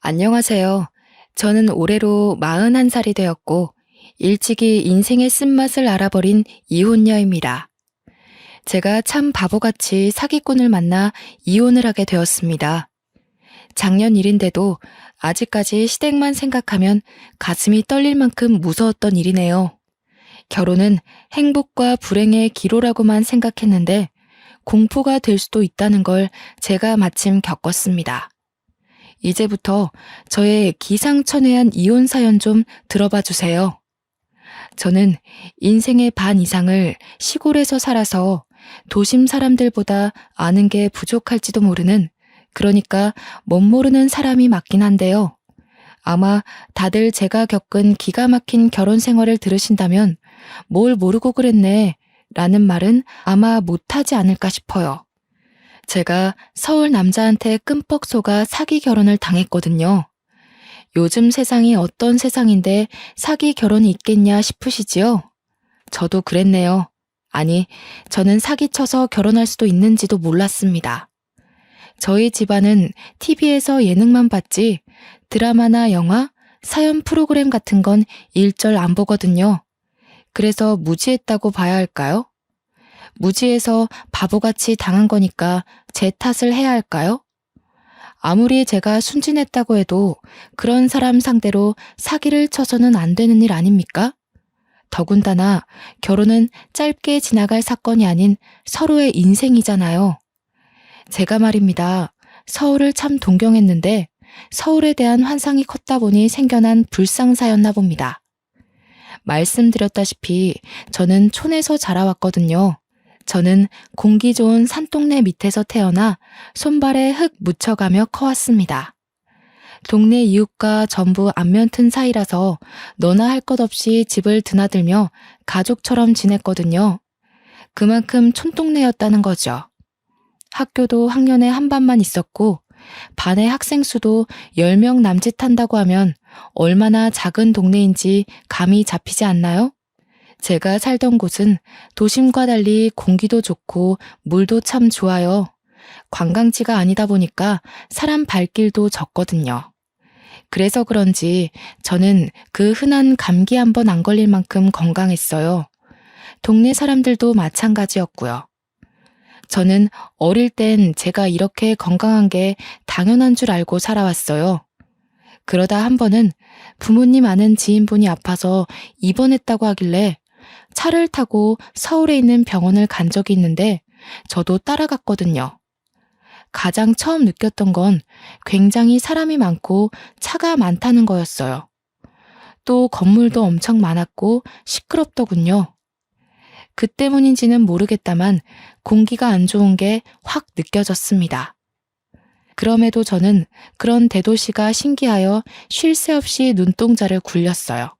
안녕하세요. 저는 올해로 41살이 되었고, 일찍이 인생의 쓴맛을 알아버린 이혼녀입니다. 제가 참 바보같이 사기꾼을 만나 이혼을 하게 되었습니다. 작년 일인데도 아직까지 시댁만 생각하면 가슴이 떨릴 만큼 무서웠던 일이네요. 결혼은 행복과 불행의 기로라고만 생각했는데 공포가 될 수도 있다는 걸 제가 마침 겪었습니다. 이제부터 저의 기상천외한 이혼 사연 좀 들어봐 주세요. 저는 인생의 반 이상을 시골에서 살아서 도심 사람들보다 아는 게 부족할지도 모르는, 그러니까 멋모르는 사람이 맞긴 한데요. 아마 다들 제가 겪은 기가 막힌 결혼 생활을 들으신다면 뭘 모르고 그랬네 라는 말은 아마 못하지 않을까 싶어요. 제가 서울 남자한테 끔뻑 속아 사기 결혼을 당했거든요. 요즘 세상이 어떤 세상인데 사기 결혼이 있겠냐 싶으시지요? 저도 그랬네요. 아니, 저는 사기쳐서 결혼할 수도 있는지도 몰랐습니다. 저희 집안은 TV에서 예능만 봤지 드라마나 영화, 사연 프로그램 같은 건 일절 안 보거든요. 그래서 무지했다고 봐야 할까요? 무지해서 바보같이 당한 거니까 제 탓을 해야 할까요? 아무리 제가 순진했다고 해도 그런 사람 상대로 사기를 쳐서는 안 되는 일 아닙니까? 더군다나 결혼은 짧게 지나갈 사건이 아닌 서로의 인생이잖아요. 제가 말입니다. 서울을 참 동경했는데 서울에 대한 환상이 컸다 보니 생겨난 불상사였나 봅니다. 말씀드렸다시피 저는 촌에서 자라왔거든요. 저는 공기 좋은 산동네 밑에서 태어나 손발에 흙 묻혀가며 커왔습니다. 동네 이웃과 전부 안면 튼 사이라서 너나 할 것 없이 집을 드나들며 가족처럼 지냈거든요. 그만큼 촌동네였다는 거죠. 학교도 학년에 한 반만 있었고 반의 학생 수도 10명 남짓한다고 하면 얼마나 작은 동네인지 감이 잡히지 않나요? 제가 살던 곳은 도심과 달리 공기도 좋고 물도 참 좋아요. 관광지가 아니다 보니까 사람 발길도 적거든요. 그래서 그런지 저는 그 흔한 감기 한 번 안 걸릴 만큼 건강했어요. 동네 사람들도 마찬가지였고요. 저는 어릴 땐 제가 이렇게 건강한 게 당연한 줄 알고 살아왔어요. 그러다 한 번은 부모님 아는 지인분이 아파서 입원했다고 하길래 차를 타고 서울에 있는 병원을 간 적이 있는데 저도 따라갔거든요. 가장 처음 느꼈던 건 굉장히 사람이 많고 차가 많다는 거였어요. 또 건물도 엄청 많았고 시끄럽더군요. 그 때문인지는 모르겠다만 공기가 안 좋은 게 확 느껴졌습니다. 그럼에도 저는 그런 대도시가 신기하여 쉴 새 없이 눈동자를 굴렸어요.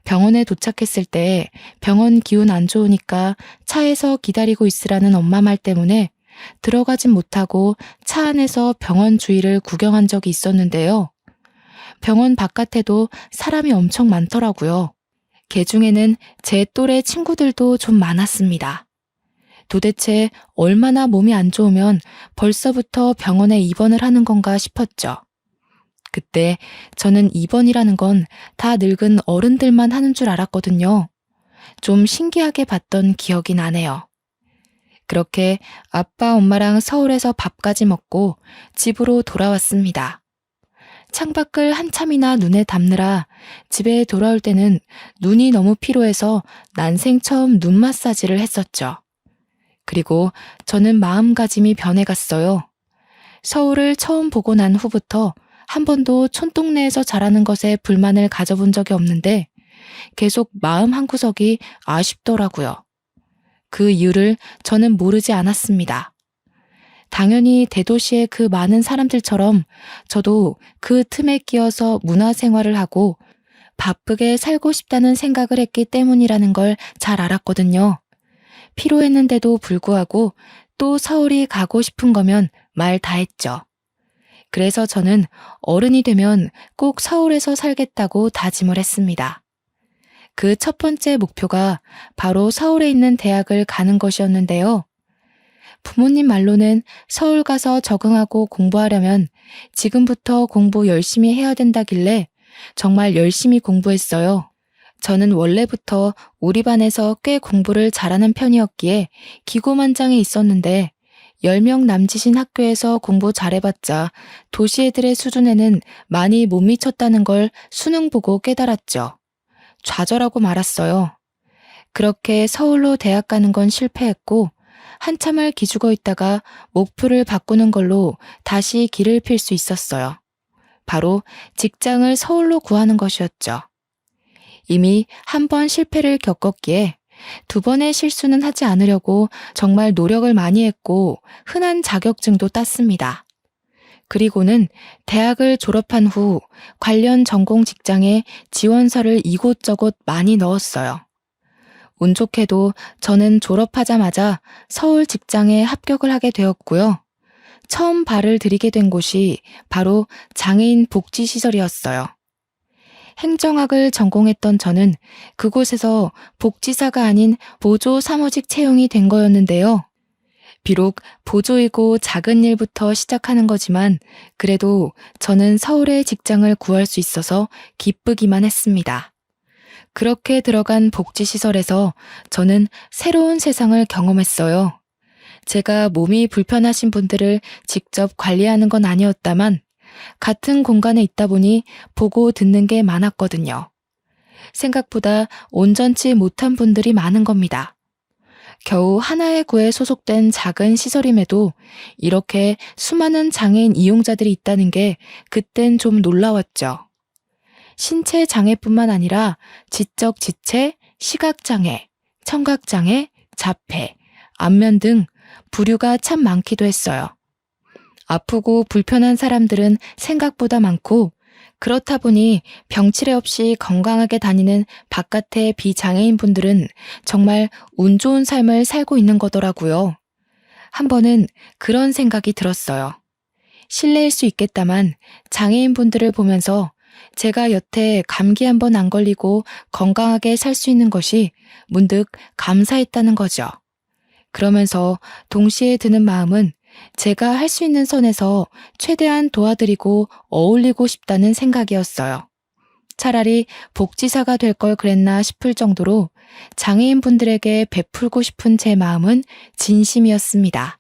병원에 도착했을 때 병원 기운 안 좋으니까 차에서 기다리고 있으라는 엄마 말 때문에 들어가진 못하고 차 안에서 병원 주위를 구경한 적이 있었는데요. 병원 바깥에도 사람이 엄청 많더라고요. 개 중에는 제 또래 친구들도 좀 많았습니다. 도대체 얼마나 몸이 안 좋으면 벌써부터 병원에 입원을 하는 건가 싶었죠. 그때 저는 입원이라는 건 다 늙은 어른들만 하는 줄 알았거든요. 좀 신기하게 봤던 기억이 나네요. 그렇게 아빠 엄마랑 서울에서 밥까지 먹고 집으로 돌아왔습니다. 창밖을 한참이나 눈에 담느라 집에 돌아올 때는 눈이 너무 피로해서 난생 처음 눈 마사지를 했었죠. 그리고 저는 마음가짐이 변해갔어요. 서울을 처음 보고 난 후부터 한 번도 촌동네에서 자라는 것에 불만을 가져본 적이 없는데 계속 마음 한구석이 아쉽더라고요. 그 이유를 저는 모르지 않았습니다. 당연히 대도시의 그 많은 사람들처럼 저도 그 틈에 끼어서 문화생활을 하고 바쁘게 살고 싶다는 생각을 했기 때문이라는 걸 잘 알았거든요. 피로했는데도 불구하고 또 서울이 가고 싶은 거면 말 다 했죠. 그래서 저는 어른이 되면 꼭 서울에서 살겠다고 다짐을 했습니다. 그 첫 번째 목표가 바로 서울에 있는 대학을 가는 것이었는데요. 부모님 말로는 서울 가서 적응하고 공부하려면 지금부터 공부 열심히 해야 된다길래 정말 열심히 공부했어요. 저는 원래부터 우리 반에서 꽤 공부를 잘하는 편이었기에 기고만장해 있었는데 10명 남짓인 학교에서 공부 잘해봤자 도시 애들의 수준에는 많이 못 미쳤다는 걸 수능 보고 깨달았죠. 좌절하고 말았어요. 그렇게 서울로 대학 가는 건 실패했고 한참을 기죽어 있다가 목표를 바꾸는 걸로 다시 길을 필 수 있었어요. 바로 직장을 서울로 구하는 것이었죠. 이미 한 번 실패를 겪었기에 두 번의 실수는 하지 않으려고 정말 노력을 많이 했고 흔한 자격증도 땄습니다. 그리고는 대학을 졸업한 후 관련 전공 직장에 지원서를 이곳저곳 많이 넣었어요. 운 좋게도 저는 졸업하자마자 서울 직장에 합격을 하게 되었고요. 처음 발을 들이게 된 곳이 바로 장애인 복지시설이었어요. 행정학을 전공했던 저는 그곳에서 복지사가 아닌 보조 사무직 채용이 된 거였는데요. 비록 보조이고 작은 일부터 시작하는 거지만 그래도 저는 서울에 직장을 구할 수 있어서 기쁘기만 했습니다. 그렇게 들어간 복지시설에서 저는 새로운 세상을 경험했어요. 제가 몸이 불편하신 분들을 직접 관리하는 건 아니었다만 같은 공간에 있다 보니 보고 듣는 게 많았거든요. 생각보다 온전치 못한 분들이 많은 겁니다. 겨우 하나의 구에 소속된 작은 시설임에도 이렇게 수많은 장애인 이용자들이 있다는 게 그땐 좀 놀라웠죠. 신체 장애뿐만 아니라 지적 지체, 시각장애, 청각장애, 자폐, 안면 등 부류가 참 많기도 했어요. 아프고 불편한 사람들은 생각보다 많고 그렇다 보니 병치레 없이 건강하게 다니는 바깥의 비장애인 분들은 정말 운 좋은 삶을 살고 있는 거더라고요. 한 번은 그런 생각이 들었어요. 실례일 수 있겠다만 장애인 분들을 보면서 제가 여태 감기 한 번 안 걸리고 건강하게 살 수 있는 것이 문득 감사했다는 거죠. 그러면서 동시에 드는 마음은 제가 할 수 있는 선에서 최대한 도와드리고 어울리고 싶다는 생각이었어요. 차라리 복지사가 될 걸 그랬나 싶을 정도로 장애인 분들에게 베풀고 싶은 제 마음은 진심이었습니다.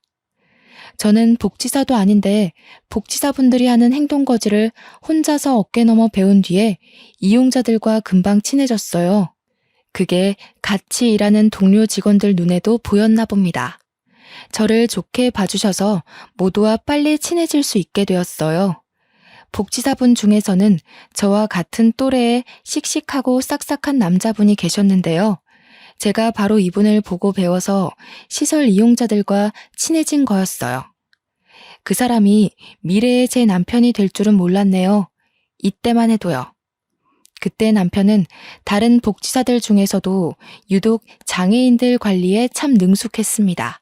저는 복지사도 아닌데 복지사분들이 하는 행동거지를 혼자서 어깨 넘어 배운 뒤에 이용자들과 금방 친해졌어요. 그게 같이 일하는 동료 직원들 눈에도 보였나 봅니다. 저를 좋게 봐주셔서 모두와 빨리 친해질 수 있게 되었어요. 복지사분 중에서는 저와 같은 또래의 씩씩하고 싹싹한 남자분이 계셨는데요. 제가 바로 이분을 보고 배워서 시설 이용자들과 친해진 거였어요. 그 사람이 미래의 제 남편이 될 줄은 몰랐네요. 이때만 해도요. 그때 남편은 다른 복지사들 중에서도 유독 장애인들 관리에 참 능숙했습니다.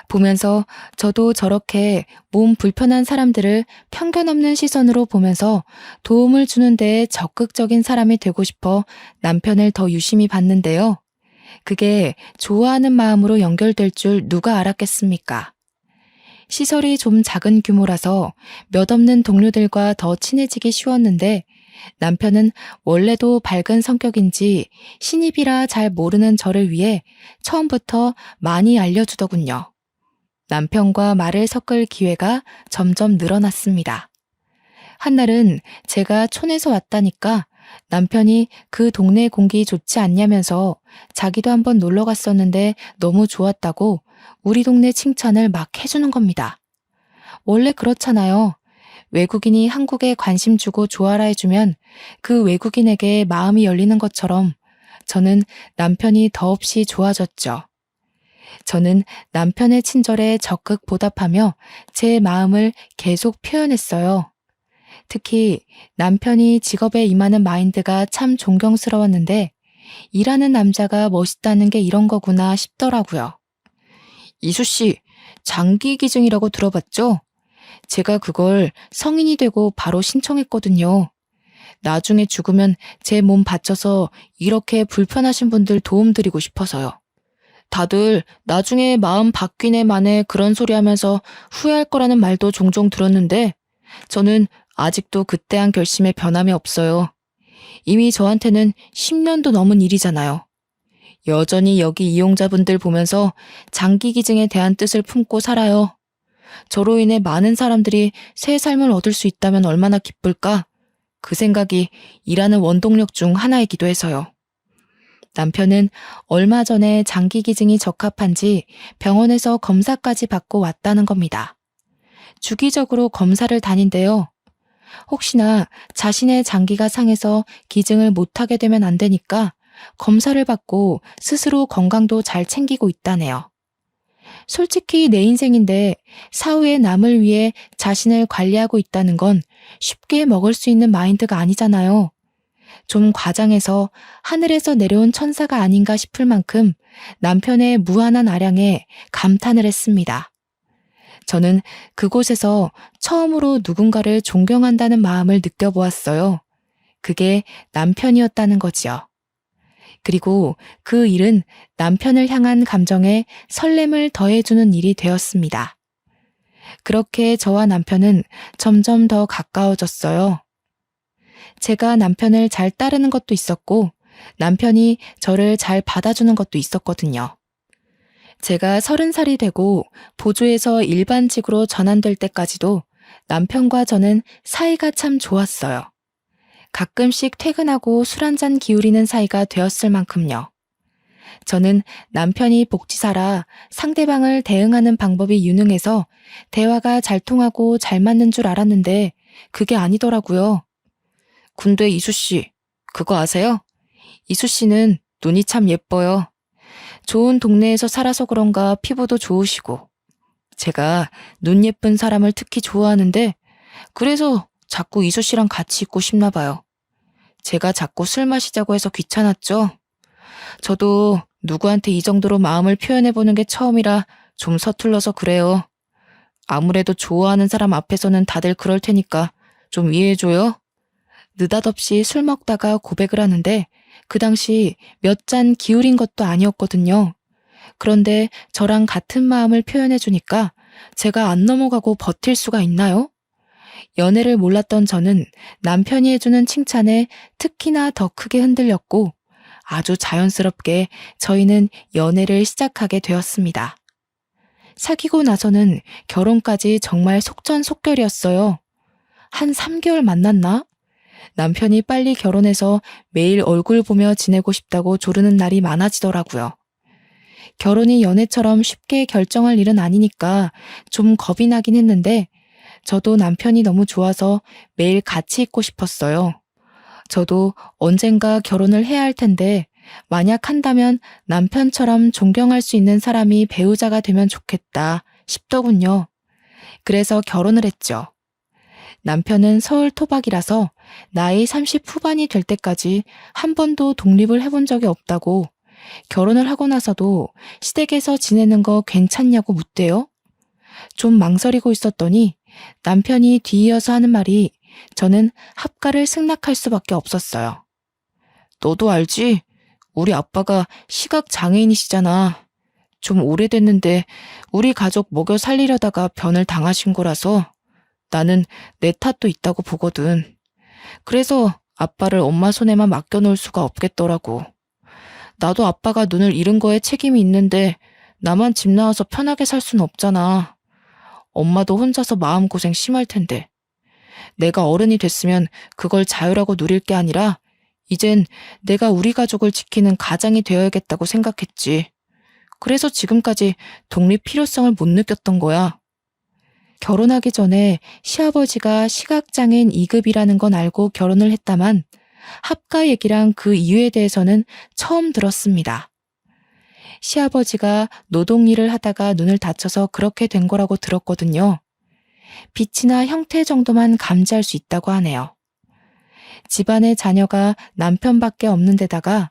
보면서 저도 저렇게 몸 불편한 사람들을 편견 없는 시선으로 보면서 도움을 주는 데에 적극적인 사람이 되고 싶어 남편을 더 유심히 봤는데요. 그게 좋아하는 마음으로 연결될 줄 누가 알았겠습니까? 시설이 좀 작은 규모라서 몇 없는 동료들과 더 친해지기 쉬웠는데 남편은 원래도 밝은 성격인지 신입이라 잘 모르는 저를 위해 처음부터 많이 알려주더군요. 남편과 말을 섞을 기회가 점점 늘어났습니다. 한날은 제가 촌에서 왔다니까 남편이 그 동네 공기 좋지 않냐면서 자기도 한번 놀러 갔었는데 너무 좋았다고 우리 동네 칭찬을 막 해주는 겁니다. 원래 그렇잖아요. 외국인이 한국에 관심 주고 좋아라 해주면 그 외국인에게 마음이 열리는 것처럼 저는 남편이 더없이 좋아졌죠. 저는 남편의 친절에 적극 보답하며 제 마음을 계속 표현했어요. 특히 남편이 직업에 임하는 마인드가 참 존경스러웠는데 일하는 남자가 멋있다는 게 이런 거구나 싶더라고요. 이수 씨, 장기기증이라고 들어봤죠? 제가 그걸 성인이 되고 바로 신청했거든요. 나중에 죽으면 제 몸 바쳐서 이렇게 불편하신 분들 도움드리고 싶어서요. 다들 나중에 마음 바뀌네 마네 그런 소리 하면서 후회할 거라는 말도 종종 들었는데 저는 아직도 그때 한 결심에 변함이 없어요. 이미 저한테는 10년도 넘은 일이잖아요. 여전히 여기 이용자분들 보면서 장기 기증에 대한 뜻을 품고 살아요. 저로 인해 많은 사람들이 새 삶을 얻을 수 있다면 얼마나 기쁠까? 그 생각이 일하는 원동력 중 하나이기도 해서요. 남편은 얼마 전에 장기 기증이 적합한지 병원에서 검사까지 받고 왔다는 겁니다. 주기적으로 검사를 다닌대요. 혹시나 자신의 장기가 상해서 기증을 못하게 되면 안 되니까 검사를 받고 스스로 건강도 잘 챙기고 있다네요. 솔직히 내 인생인데 사후에 남을 위해 자신을 관리하고 있다는 건 쉽게 먹을 수 있는 마인드가 아니잖아요. 좀 과장해서 하늘에서 내려온 천사가 아닌가 싶을 만큼 남편의 무한한 아량에 감탄을 했습니다. 저는 그곳에서 처음으로 누군가를 존경한다는 마음을 느껴보았어요. 그게 남편이었다는 거지요. 그리고 그 일은 남편을 향한 감정에 설렘을 더해주는 일이 되었습니다. 그렇게 저와 남편은 점점 더 가까워졌어요. 제가 남편을 잘 따르는 것도 있었고 남편이 저를 잘 받아주는 것도 있었거든요. 제가 30살이 되고 보조에서 일반직으로 전환될 때까지도 남편과 저는 사이가 참 좋았어요. 가끔씩 퇴근하고 술 한잔 기울이는 사이가 되었을 만큼요. 저는 남편이 복지사라 상대방을 대응하는 방법이 유능해서 대화가 잘 통하고 잘 맞는 줄 알았는데 그게 아니더라고요. 근데 이수씨, 그거 아세요? 이수씨는 눈이 참 예뻐요. 좋은 동네에서 살아서 그런가 피부도 좋으시고. 제가 눈 예쁜 사람을 특히 좋아하는데 그래서 자꾸 이수씨랑 같이 있고 싶나 봐요. 제가 자꾸 술 마시자고 해서 귀찮았죠? 저도 누구한테 이 정도로 마음을 표현해보는 게 처음이라 좀 서툴러서 그래요. 아무래도 좋아하는 사람 앞에서는 다들 그럴 테니까 좀 이해해줘요. 느닷없이 술 먹다가 고백을 하는데 그 당시 몇 잔 기울인 것도 아니었거든요. 그런데 저랑 같은 마음을 표현해주니까 제가 안 넘어가고 버틸 수가 있나요? 연애를 몰랐던 저는 남편이 해주는 칭찬에 특히나 더 크게 흔들렸고 아주 자연스럽게 저희는 연애를 시작하게 되었습니다. 사귀고 나서는 결혼까지 정말 속전속결이었어요. 한 3개월 만났나? 남편이 빨리 결혼해서 매일 얼굴 보며 지내고 싶다고 조르는 날이 많아지더라고요. 결혼이 연애처럼 쉽게 결정할 일은 아니니까 좀 겁이 나긴 했는데 저도 남편이 너무 좋아서 매일 같이 있고 싶었어요. 저도 언젠가 결혼을 해야 할 텐데 만약 한다면 남편처럼 존경할 수 있는 사람이 배우자가 되면 좋겠다 싶더군요. 그래서 결혼을 했죠. 남편은 서울 토박이라서 나이 30 후반이 될 때까지 한 번도 독립을 해본 적이 없다고 결혼을 하고 나서도 시댁에서 지내는 거 괜찮냐고 묻대요. 좀 망설이고 있었더니 남편이 뒤이어서 하는 말이 저는 합가를 승낙할 수밖에 없었어요. 너도 알지? 우리 아빠가 시각장애인이시잖아. 좀 오래됐는데 우리 가족 먹여 살리려다가 변을 당하신 거라서 나는 내 탓도 있다고 보거든. 그래서 아빠를 엄마 손에만 맡겨놓을 수가 없겠더라고. 나도 아빠가 눈을 잃은 거에 책임이 있는데 나만 집 나와서 편하게 살 수는 없잖아. 엄마도 혼자서 마음고생 심할 텐데. 내가 어른이 됐으면 그걸 자유라고 누릴 게 아니라 이젠 내가 우리 가족을 지키는 가장이 되어야겠다고 생각했지. 그래서 지금까지 독립 필요성을 못 느꼈던 거야. 결혼하기 전에 시아버지가 시각장애인 2급이라는 건 알고 결혼을 했다만 합가 얘기랑 그 이유에 대해서는 처음 들었습니다. 시아버지가 노동일을 하다가 눈을 다쳐서 그렇게 된 거라고 들었거든요. 빛이나 형태 정도만 감지할 수 있다고 하네요. 집안에 자녀가 남편밖에 없는 데다가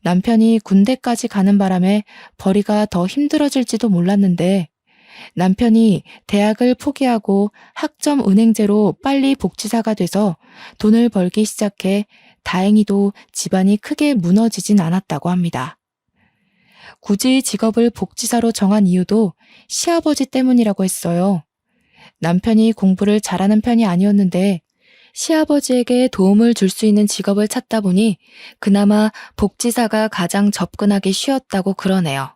남편이 군대까지 가는 바람에 벌이가 더 힘들어질지도 몰랐는데 남편이 대학을 포기하고 학점 은행제로 빨리 복지사가 돼서 돈을 벌기 시작해 다행히도 집안이 크게 무너지진 않았다고 합니다. 굳이 직업을 복지사로 정한 이유도 시아버지 때문이라고 했어요. 남편이 공부를 잘하는 편이 아니었는데 시아버지에게 도움을 줄 수 있는 직업을 찾다 보니 그나마 복지사가 가장 접근하기 쉬웠다고 그러네요.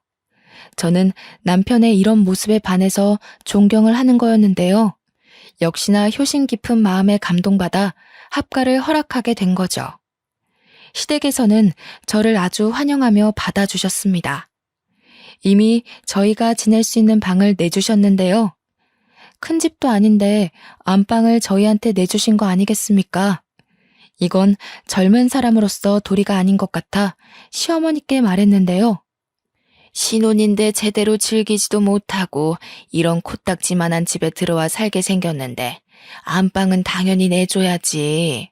저는 남편의 이런 모습에 반해서 존경을 하는 거였는데요. 역시나 효심 깊은 마음에 감동받아 합가를 허락하게 된 거죠. 시댁에서는 저를 아주 환영하며 받아주셨습니다. 이미 저희가 지낼 수 있는 방을 내주셨는데요. 큰 집도 아닌데 안방을 저희한테 내주신 거 아니겠습니까? 이건 젊은 사람으로서 도리가 아닌 것 같아 시어머니께 말했는데요. 신혼인데 제대로 즐기지도 못하고 이런 코딱지만한 집에 들어와 살게 생겼는데 안방은 당연히 내줘야지.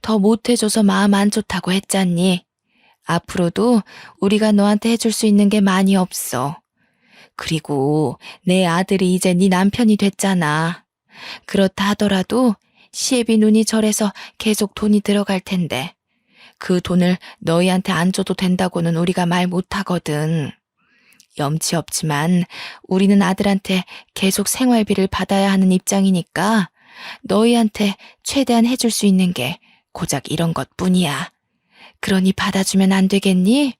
더 못해줘서 마음 안 좋다고 했잖니. 앞으로도 우리가 너한테 해줄 수 있는 게 많이 없어. 그리고 내 아들이 이제 네 남편이 됐잖아. 그렇다 하더라도 시애비 눈이 절해서 계속 돈이 들어갈 텐데 그 돈을 너희한테 안 줘도 된다고는 우리가 말 못하거든. 염치 없지만 우리는 아들한테 계속 생활비를 받아야 하는 입장이니까 너희한테 최대한 해줄 수 있는 게 고작 이런 것뿐이야. 그러니 받아주면 안 되겠니?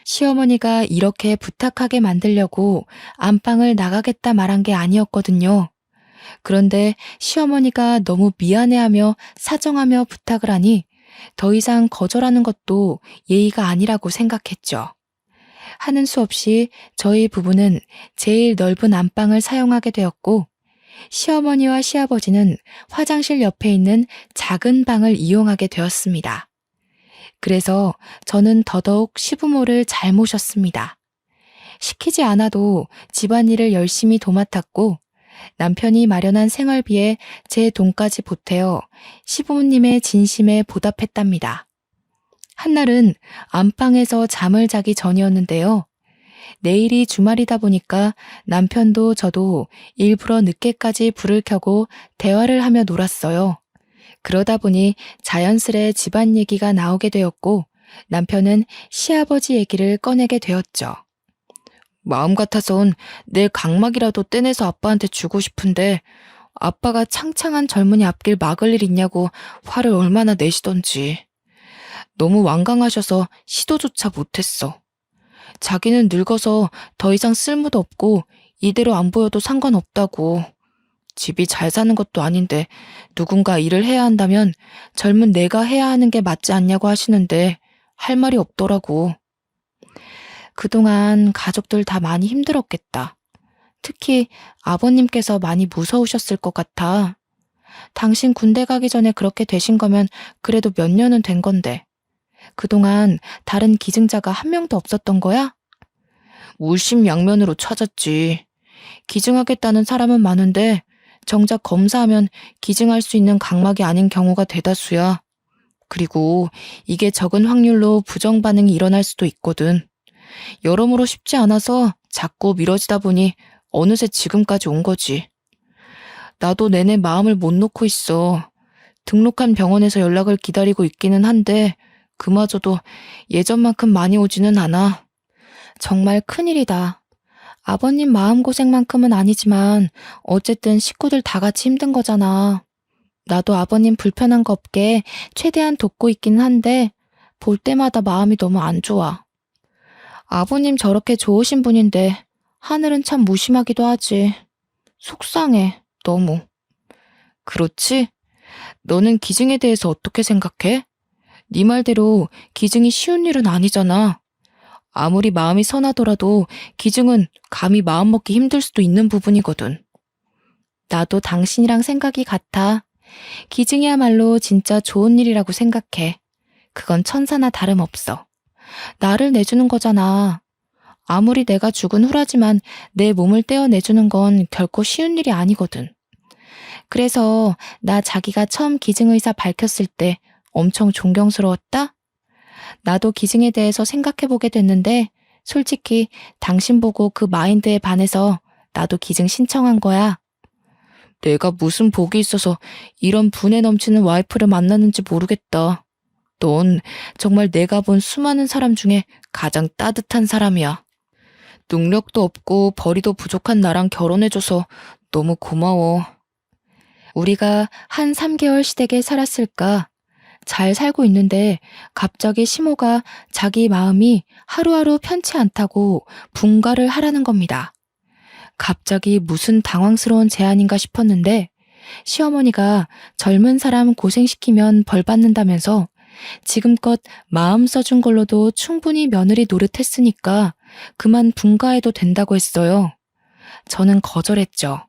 시어머니가 이렇게 부탁하게 만들려고 안방을 나가겠다 말한 게 아니었거든요. 그런데 시어머니가 너무 미안해하며 사정하며 부탁을 하니 더 이상 거절하는 것도 예의가 아니라고 생각했죠. 하는 수 없이 저희 부부는 제일 넓은 안방을 사용하게 되었고 시어머니와 시아버지는 화장실 옆에 있는 작은 방을 이용하게 되었습니다. 그래서 저는 더더욱 시부모를 잘 모셨습니다. 시키지 않아도 집안일을 열심히 도맡았고 남편이 마련한 생활비에 제 돈까지 보태어 시부모님의 진심에 보답했답니다. 한날은 안방에서 잠을 자기 전이었는데요. 내일이 주말이다 보니까 남편도 저도 일부러 늦게까지 불을 켜고 대화를 하며 놀았어요. 그러다 보니 자연스레 집안 얘기가 나오게 되었고 남편은 시아버지 얘기를 꺼내게 되었죠. 마음 같아선 내 각막이라도 떼내서 아빠한테 주고 싶은데 아빠가 창창한 젊은이 앞길 막을 일 있냐고 화를 얼마나 내시던지. 너무 완강하셔서 시도조차 못했어. 자기는 늙어서 더 이상 쓸모도 없고 이대로 안 보여도 상관없다고. 집이 잘 사는 것도 아닌데 누군가 일을 해야 한다면 젊은 내가 해야 하는 게 맞지 않냐고 하시는데 할 말이 없더라고. 그동안 가족들 다 많이 힘들었겠다. 특히 아버님께서 많이 무서우셨을 것 같아. 당신 군대 가기 전에 그렇게 되신 거면 그래도 몇 년은 된 건데. 그동안 다른 기증자가 한 명도 없었던 거야? 물심양면으로 찾았지. 기증하겠다는 사람은 많은데 정작 검사하면 기증할 수 있는 각막이 아닌 경우가 대다수야. 그리고 이게 적은 확률로 부정 반응이 일어날 수도 있거든. 여러모로 쉽지 않아서 자꾸 미뤄지다 보니 어느새 지금까지 온 거지. 나도 내내 마음을 못 놓고 있어. 등록한 병원에서 연락을 기다리고 있기는 한데 그마저도 예전만큼 많이 오지는 않아. 정말 큰일이다. 아버님 마음고생만큼은 아니지만 어쨌든 식구들 다 같이 힘든 거잖아. 나도 아버님 불편한 거 없게 최대한 돕고 있기는 한데 볼 때마다 마음이 너무 안 좋아. 아버님 저렇게 좋으신 분인데 하늘은 참 무심하기도 하지. 속상해, 너무. 그렇지? 너는 기증에 대해서 어떻게 생각해? 네 말대로 기증이 쉬운 일은 아니잖아. 아무리 마음이 선하더라도 기증은 감히 마음먹기 힘들 수도 있는 부분이거든. 나도 당신이랑 생각이 같아. 기증이야말로 진짜 좋은 일이라고 생각해. 그건 천사나 다름없어. 나를 내주는 거잖아. 아무리 내가 죽은 후라지만 내 몸을 떼어내주는 건 결코 쉬운 일이 아니거든. 그래서 나 자기가 처음 기증의사 밝혔을 때 엄청 존경스러웠다? 나도 기증에 대해서 생각해보게 됐는데 솔직히 당신 보고 그 마인드에 반해서 나도 기증 신청한 거야. 내가 무슨 복이 있어서 이런 분에 넘치는 와이프를 만났는지 모르겠다. 넌 정말 내가 본 수많은 사람 중에 가장 따뜻한 사람이야. 능력도 없고 벌이도 부족한 나랑 결혼해줘서 너무 고마워. 우리가 한 3개월 시댁에 살았을까? 잘 살고 있는데 갑자기 시모가 자기 마음이 하루하루 편치 않다고 분가를 하라는 겁니다. 갑자기 무슨 당황스러운 제안인가 싶었는데 시어머니가 젊은 사람 고생시키면 벌 받는다면서 지금껏 마음 써준 걸로도 충분히 며느리 노릇했으니까 그만 분가해도 된다고 했어요. 저는 거절했죠.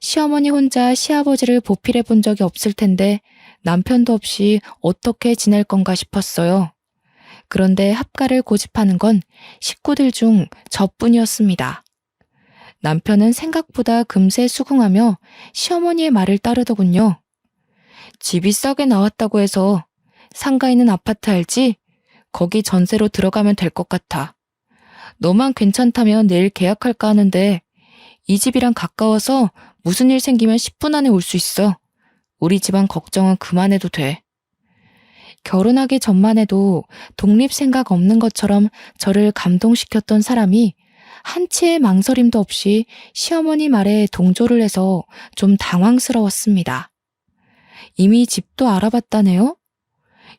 시어머니 혼자 시아버지를 보필해 본 적이 없을 텐데 남편도 없이 어떻게 지낼 건가 싶었어요. 그런데 합가를 고집하는 건 식구들 중 저뿐이었습니다. 남편은 생각보다 금세 수긍하며 시어머니의 말을 따르더군요. 집이 싸게 나왔다고 해서 상가 있는 아파트 알지? 거기 전세로 들어가면 될 것 같아. 너만 괜찮다면 내일 계약할까 하는데 이 집이랑 가까워서 무슨 일 생기면 10분 안에 올 수 있어. 우리 집안 걱정은 그만해도 돼. 결혼하기 전만 해도 독립 생각 없는 것처럼 저를 감동시켰던 사람이 한치의 망설임도 없이 시어머니 말에 동조를 해서 좀 당황스러웠습니다. 이미 집도 알아봤다네요?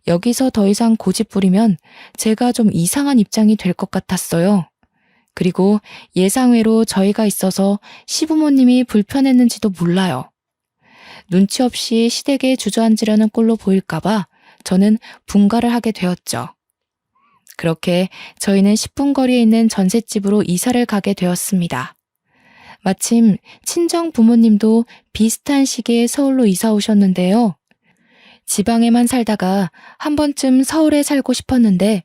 여기서 더 이상 고집 부리면 제가 좀 이상한 입장이 될 것 같았어요. 그리고 예상외로 저희가 있어서 시부모님이 불편했는지도 몰라요. 눈치 없이 시댁에 주저앉으려는 꼴로 보일까봐 저는 분가를 하게 되었죠. 그렇게 저희는 10분 거리에 있는 전셋집으로 이사를 가게 되었습니다. 마침 친정 부모님도 비슷한 시기에 서울로 이사 오셨는데요. 지방에만 살다가 한 번쯤 서울에 살고 싶었는데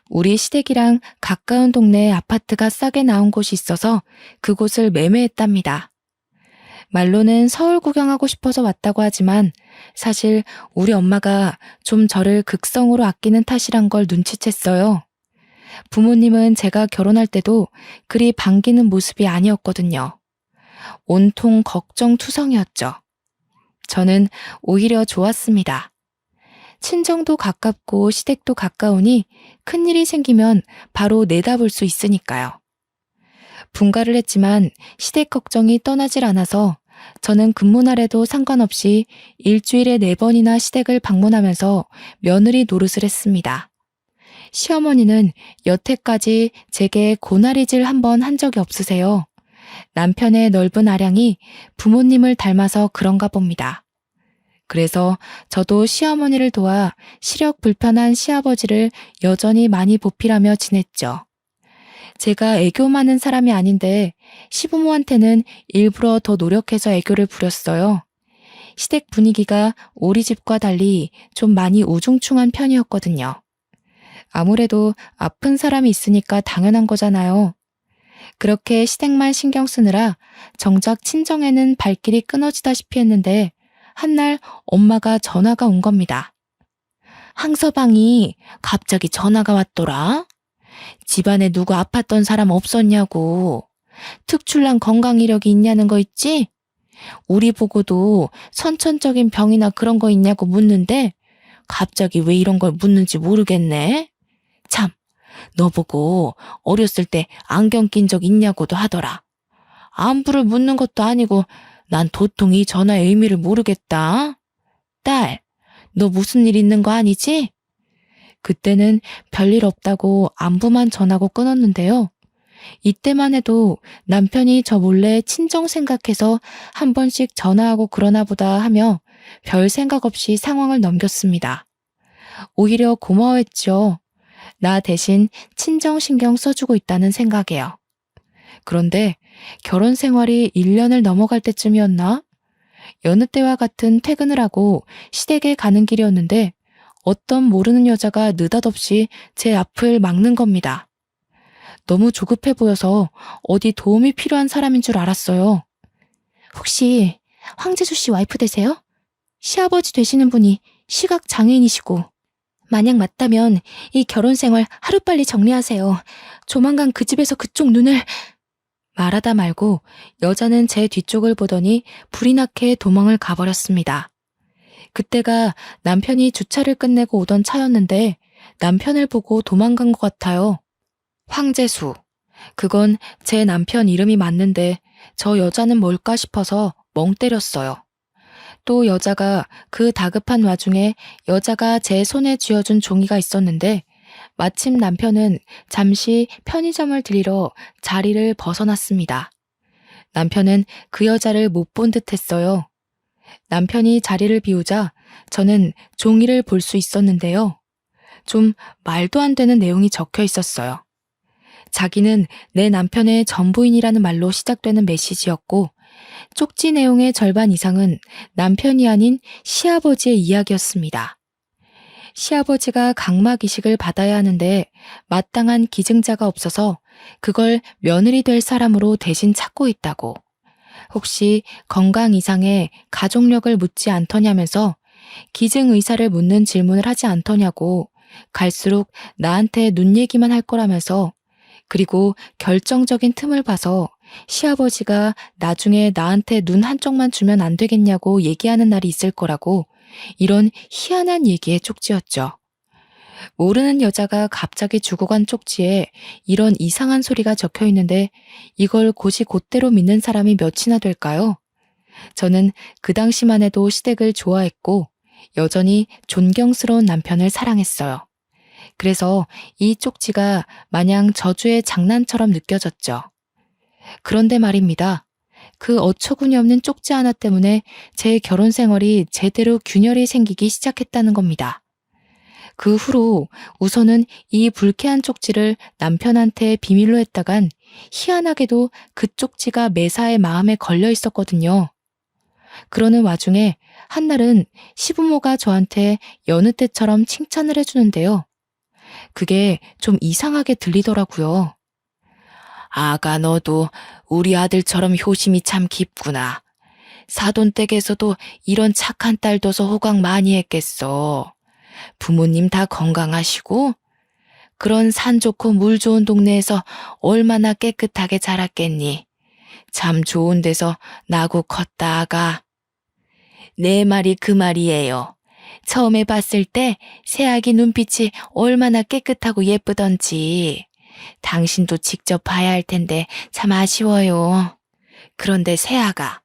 우리 시댁이랑 가까운 동네에 아파트가 싸게 나온 곳이 있어서 그곳을 매매했답니다. 말로는 서울 구경하고 싶어서 왔다고 하지만 사실 우리 엄마가 좀 저를 극성으로 아끼는 탓이란 걸 눈치챘어요. 부모님은 제가 결혼할 때도 그리 반기는 모습이 아니었거든요. 온통 걱정투성이었죠. 저는 오히려 좋았습니다. 친정도 가깝고 시댁도 가까우니 큰일이 생기면 바로 내다볼 수 있으니까요. 분가를 했지만 시댁 걱정이 떠나질 않아서 저는 근무날에도 상관없이 일주일에 4번이나 시댁을 방문하면서 며느리 노릇을 했습니다. 시어머니는 여태까지 제게 고나리질 한 번 한 적이 없으세요. 남편의 넓은 아량이 부모님을 닮아서 그런가 봅니다. 그래서 저도 시어머니를 도와 시력 불편한 시아버지를 여전히 많이 보필하며 지냈죠. 제가 애교 많은 사람이 아닌데 시부모한테는 일부러 더 노력해서 애교를 부렸어요. 시댁 분위기가 우리 집과 달리 좀 많이 우중충한 편이었거든요. 아무래도 아픈 사람이 있으니까 당연한 거잖아요. 그렇게 시댁만 신경 쓰느라 정작 친정에는 발길이 끊어지다시피 했는데 한날 엄마가 전화가 온 겁니다. 항서방이 갑자기 전화가 왔더라. 집안에 누구 아팠던 사람 없었냐고. 특출난 건강 이력이 있냐는 거 있지? 우리 보고도 선천적인 병이나 그런 거 있냐고 묻는데 갑자기 왜 이런 걸 묻는지 모르겠네. 참, 너 보고 어렸을 때 안경 낀 적 있냐고도 하더라. 안부를 묻는 것도 아니고 난 도통 이 전화의 의미를 모르겠다. 딸, 너 무슨 일 있는 거 아니지? 그때는 별일 없다고 안부만 전하고 끊었는데요. 이때만 해도 남편이 저 몰래 친정 생각해서 한 번씩 전화하고 그러나 보다 하며 별 생각 없이 상황을 넘겼습니다. 오히려 고마워했죠. 나 대신 친정 신경 써주고 있다는 생각에요. 그런데 결혼 생활이 1년을 넘어갈 때쯤이었나? 여느 때와 같은 퇴근을 하고 시댁에 가는 길이었는데 어떤 모르는 여자가 느닷없이 제 앞을 막는 겁니다. 너무 조급해 보여서 어디 도움이 필요한 사람인 줄 알았어요. 혹시 황재수 씨 와이프 되세요? 시아버지 되시는 분이 시각 장애인이시고 만약 맞다면 이 결혼 생활 하루빨리 정리하세요. 조만간 그 집에서 그쪽 눈을... 말하다 말고 여자는 제 뒤쪽을 보더니 불이 나게 도망을 가버렸습니다. 그때가 남편이 주차를 끝내고 오던 차였는데 남편을 보고 도망간 것 같아요. 황재수. 그건 제 남편 이름이 맞는데 저 여자는 뭘까 싶어서 멍 때렸어요. 또 여자가 그 다급한 와중에 여자가 제 손에 쥐어준 종이가 있었는데 마침 남편은 잠시 편의점을 들리러 자리를 벗어났습니다. 남편은 그 여자를 못 본 듯 했어요. 남편이 자리를 비우자 저는 종이를 볼 수 있었는데요. 좀 말도 안 되는 내용이 적혀 있었어요. 자기는 내 남편의 전부인이라는 말로 시작되는 메시지였고 쪽지 내용의 절반 이상은 남편이 아닌 시아버지의 이야기였습니다. 시아버지가 각막 이식을 받아야 하는데 마땅한 기증자가 없어서 그걸 며느리 될 사람으로 대신 찾고 있다고. 혹시 건강 이상에 가족력을 묻지 않더냐면서 기증 의사를 묻는 질문을 하지 않더냐고 갈수록 나한테 눈 얘기만 할 거라면서 그리고 결정적인 틈을 봐서 시아버지가 나중에 나한테 눈 한쪽만 주면 안 되겠냐고 얘기하는 날이 있을 거라고 이런 희한한 얘기의 쪽지였죠. 모르는 여자가 갑자기 주고 간 쪽지에 이런 이상한 소리가 적혀 있는데 이걸 곧대로 믿는 사람이 몇이나 될까요? 저는 그 당시만 해도 시댁을 좋아했고 여전히 존경스러운 남편을 사랑했어요. 그래서 이 쪽지가 마냥 저주의 장난처럼 느껴졌죠. 그런데 말입니다. 그 어처구니 없는 쪽지 하나 때문에 제 결혼 생활이 제대로 균열이 생기기 시작했다는 겁니다. 그 후로 우선은 이 불쾌한 쪽지를 남편한테 비밀로 했다간 희한하게도 그 쪽지가 매사에 마음에 걸려 있었거든요. 그러는 와중에 한날은 시부모가 저한테 여느 때처럼 칭찬을 해주는데요. 그게 좀 이상하게 들리더라고요. 아가 너도 우리 아들처럼 효심이 참 깊구나. 사돈댁에서도 이런 착한 딸 둬서 호강 많이 했겠어. 부모님 다 건강하시고 그런 산 좋고 물 좋은 동네에서 얼마나 깨끗하게 자랐겠니. 참 좋은 데서 나고 컸다 아가. 내 말이 그 말이에요. 처음에 봤을 때 새아기 눈빛이 얼마나 깨끗하고 예쁘던지. 당신도 직접 봐야 할 텐데 참 아쉬워요. 그런데 새아가,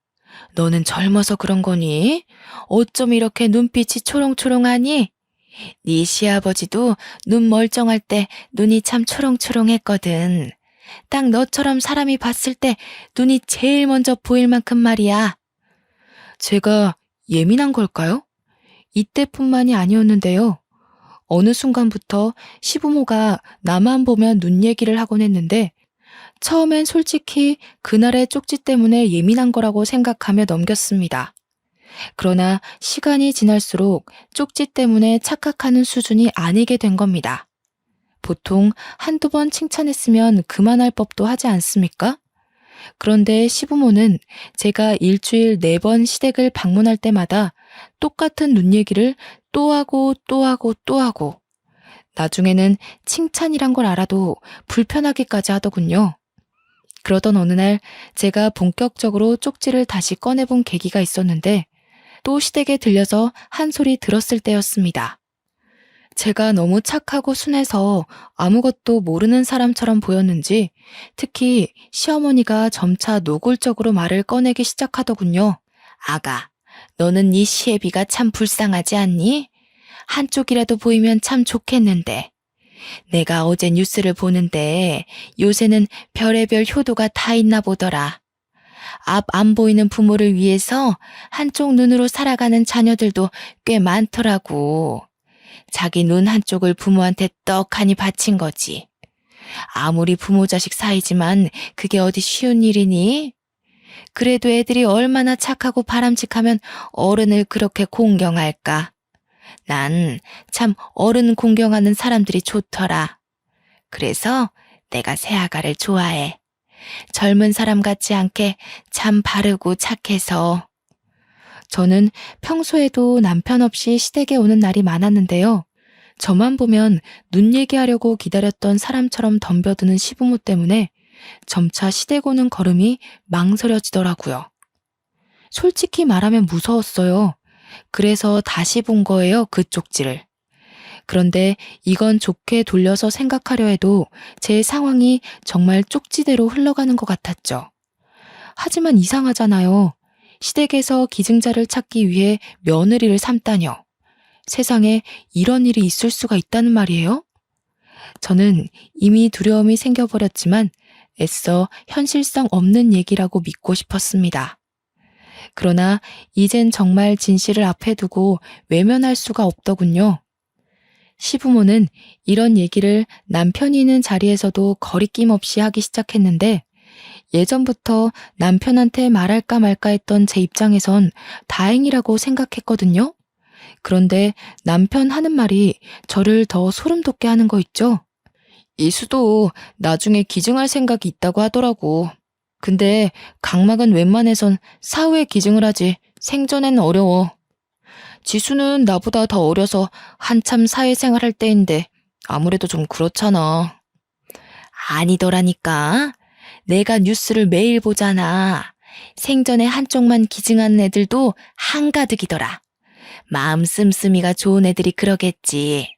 너는 젊어서 그런 거니? 어쩜 이렇게 눈빛이 초롱초롱하니? 네 시아버지도 눈 멀쩡할 때 눈이 참 초롱초롱했거든. 딱 너처럼 사람이 봤을 때 눈이 제일 먼저 보일 만큼 말이야. 제가 예민한 걸까요? 이때뿐만이 아니었는데요. 어느 순간부터 시부모가 나만 보면 눈 얘기를 하곤 했는데 처음엔 솔직히 그날의 쪽지 때문에 예민한 거라고 생각하며 넘겼습니다. 그러나 시간이 지날수록 쪽지 때문에 착각하는 수준이 아니게 된 겁니다. 보통 한두 번 칭찬했으면 그만할 법도 하지 않습니까? 그런데 시부모는 제가 일주일 4번 시댁을 방문할 때마다 똑같은 눈 얘기를 또 하고 또 하고 또 하고 나중에는 칭찬이란 걸 알아도 불편하기까지 하더군요. 그러던 어느 날 제가 본격적으로 쪽지를 다시 꺼내본 계기가 있었는데 또 시댁에 들려서 한 소리 들었을 때였습니다. 제가 너무 착하고 순해서 아무것도 모르는 사람처럼 보였는지 특히 시어머니가 점차 노골적으로 말을 꺼내기 시작하더군요. 아가, 너는 네 시애비가 참 불쌍하지 않니? 한쪽이라도 보이면 참 좋겠는데. 내가 어제 뉴스를 보는데 요새는 별의별 효도가 다 있나 보더라. 앞 안 보이는 부모를 위해서 한쪽 눈으로 살아가는 자녀들도 꽤 많더라고. 자기 눈 한쪽을 부모한테 떡하니 바친 거지. 아무리 부모 자식 사이지만 그게 어디 쉬운 일이니? 그래도 애들이 얼마나 착하고 바람직하면 어른을 그렇게 공경할까? 난 참 어른 공경하는 사람들이 좋더라. 그래서 내가 새아가를 좋아해. 젊은 사람 같지 않게 참 바르고 착해서. 저는 평소에도 남편 없이 시댁에 오는 날이 많았는데요. 저만 보면 눈 얘기하려고 기다렸던 사람처럼 덤벼드는 시부모 때문에 점차 시댁 오는 걸음이 망설여지더라고요. 솔직히 말하면 무서웠어요. 그래서 다시 본 거예요, 그 쪽지를. 그런데 이건 좋게 돌려서 생각하려 해도 제 상황이 정말 쪽지대로 흘러가는 것 같았죠. 하지만 이상하잖아요. 시댁에서 기증자를 찾기 위해 며느리를 삼다녀. 세상에 이런 일이 있을 수가 있다는 말이에요? 저는 이미 두려움이 생겨버렸지만 애써 현실성 없는 얘기라고 믿고 싶었습니다. 그러나 이젠 정말 진실을 앞에 두고 외면할 수가 없더군요. 시부모는 이런 얘기를 남편이 있는 자리에서도 거리낌 없이 하기 시작했는데 예전부터 남편한테 말할까 말까 했던 제 입장에선 다행이라고 생각했거든요. 그런데 남편 하는 말이 저를 더 소름 돋게 하는 거 있죠? 이수도 나중에 기증할 생각이 있다고 하더라고. 근데 각막은 웬만해선 사후에 기증을 하지 생전엔 어려워. 지수는 나보다 더 어려서 한참 사회생활 할 때인데 아무래도 좀 그렇잖아. 아니더라니까. 내가 뉴스를 매일 보잖아. 생전에 한쪽만 기증하는 애들도 한가득이더라. 마음 씀씀이가 좋은 애들이 그러겠지.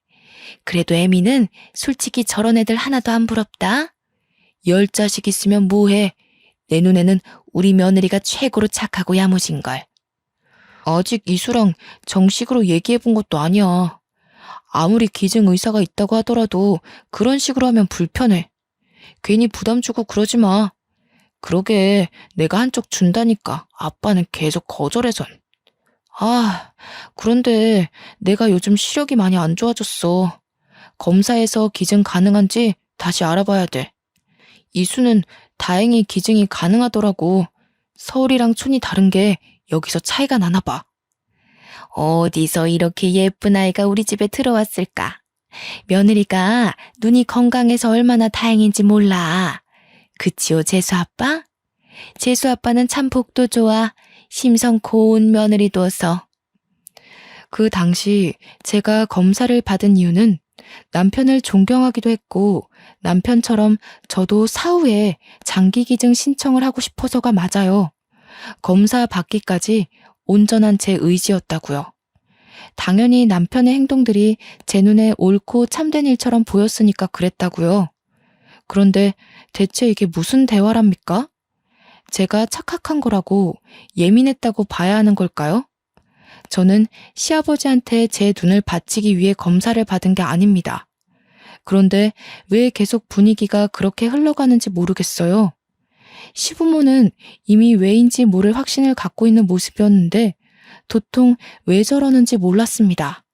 그래도 애미는 솔직히 저런 애들 하나도 안 부럽다. 10자식 있으면 뭐해. 내 눈에는 우리 며느리가 최고로 착하고 야무진걸. 아직 이수랑 정식으로 얘기해 본 것도 아니야. 아무리 기증 의사가 있다고 하더라도 그런 식으로 하면 불편해. 괜히 부담 주고 그러지 마. 그러게 내가 한쪽 준다니까 아빠는 계속 거절해선. 아, 그런데 내가 요즘 시력이 많이 안 좋아졌어. 검사해서 기증 가능한지 다시 알아봐야 돼. 이수는 다행히 기증이 가능하더라고. 서울이랑 촌이 다른 게 여기서 차이가 나나 봐. 어디서 이렇게 예쁜 아이가 우리 집에 들어왔을까? 며느리가 눈이 건강해서 얼마나 다행인지 몰라. 그치요, 재수 아빠? 재수 아빠는 참 복도 좋아. 심성 고운 며느리 둬서. 그 당시 제가 검사를 받은 이유는 남편을 존경하기도 했고 남편처럼 저도 사후에 장기 기증 신청을 하고 싶어서가 맞아요. 검사 받기까지 온전한 제 의지였다고요. 당연히 남편의 행동들이 제 눈에 옳고 참된 일처럼 보였으니까 그랬다고요. 그런데 대체 이게 무슨 대화랍니까? 제가 착각한 거라고 예민했다고 봐야 하는 걸까요? 저는 시아버지한테 제 눈을 바치기 위해 검사를 받은 게 아닙니다. 그런데 왜 계속 분위기가 그렇게 흘러가는지 모르겠어요. 시부모는 이미 왜인지 모를 확신을 갖고 있는 모습이었는데 도통 왜 저러는지 몰랐습니다.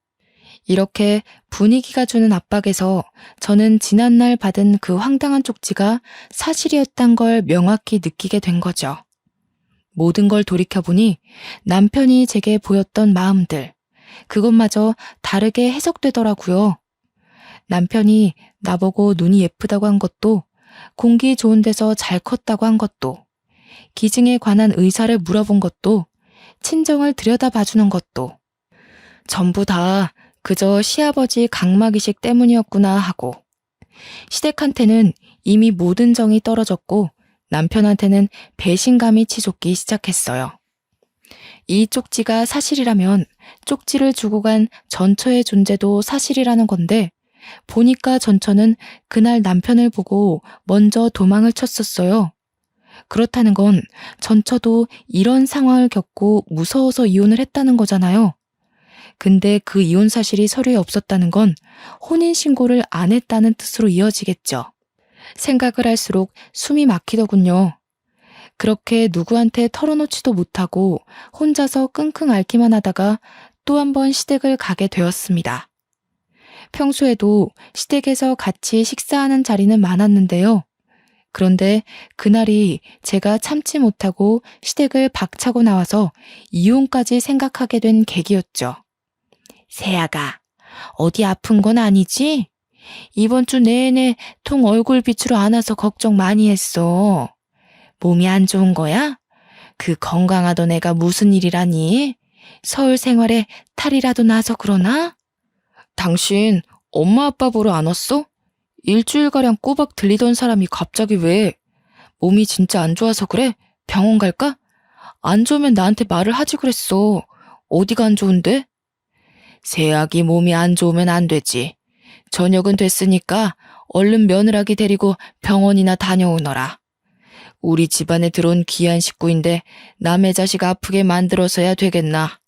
이렇게 분위기가 주는 압박에서 저는 지난날 받은 그 황당한 쪽지가 사실이었단 걸 명확히 느끼게 된 거죠. 모든 걸 돌이켜보니 남편이 제게 보였던 마음들, 그것마저 다르게 해석되더라고요. 남편이 나보고 눈이 예쁘다고 한 것도, 공기 좋은 데서 잘 컸다고 한 것도, 기증에 관한 의사를 물어본 것도, 친정을 들여다봐주는 것도 전부 다 그저 시아버지 각막이식 때문이었구나 하고 시댁한테는 이미 모든 정이 떨어졌고 남편한테는 배신감이 치솟기 시작했어요. 이 쪽지가 사실이라면 쪽지를 주고 간 전처의 존재도 사실이라는 건데 보니까 전처는 그날 남편을 보고 먼저 도망을 쳤었어요. 그렇다는 건 전처도 이런 상황을 겪고 무서워서 이혼을 했다는 거잖아요. 근데 그 이혼 사실이 서류에 없었다는 건 혼인신고를 안 했다는 뜻으로 이어지겠죠. 생각을 할수록 숨이 막히더군요. 그렇게 누구한테 털어놓지도 못하고 혼자서 끙끙 앓기만 하다가 또 한 번 시댁을 가게 되었습니다. 평소에도 시댁에서 같이 식사하는 자리는 많았는데요. 그런데 그날이 제가 참지 못하고 시댁을 박차고 나와서 이혼까지 생각하게 된 계기였죠. 세아가, 어디 아픈 건 아니지? 이번 주 내내 통 얼굴 빛으로 안 와서 걱정 많이 했어. 몸이 안 좋은 거야? 그 건강하던 애가 무슨 일이라니? 서울 생활에 탈이라도 나서 그러나? 당신 엄마 아빠 보러 안 왔어? 일주일가량 꼬박 들리던 사람이 갑자기 왜? 몸이 진짜 안 좋아서 그래? 병원 갈까? 안 좋으면 나한테 말을 하지 그랬어. 어디가 안 좋은데? 새아기 몸이 안 좋으면 안 되지. 저녁은 됐으니까 얼른 며느라기 데리고 병원이나 다녀오너라. 우리 집안에 들어온 귀한 식구인데 남의 자식 아프게 만들어서야 되겠나.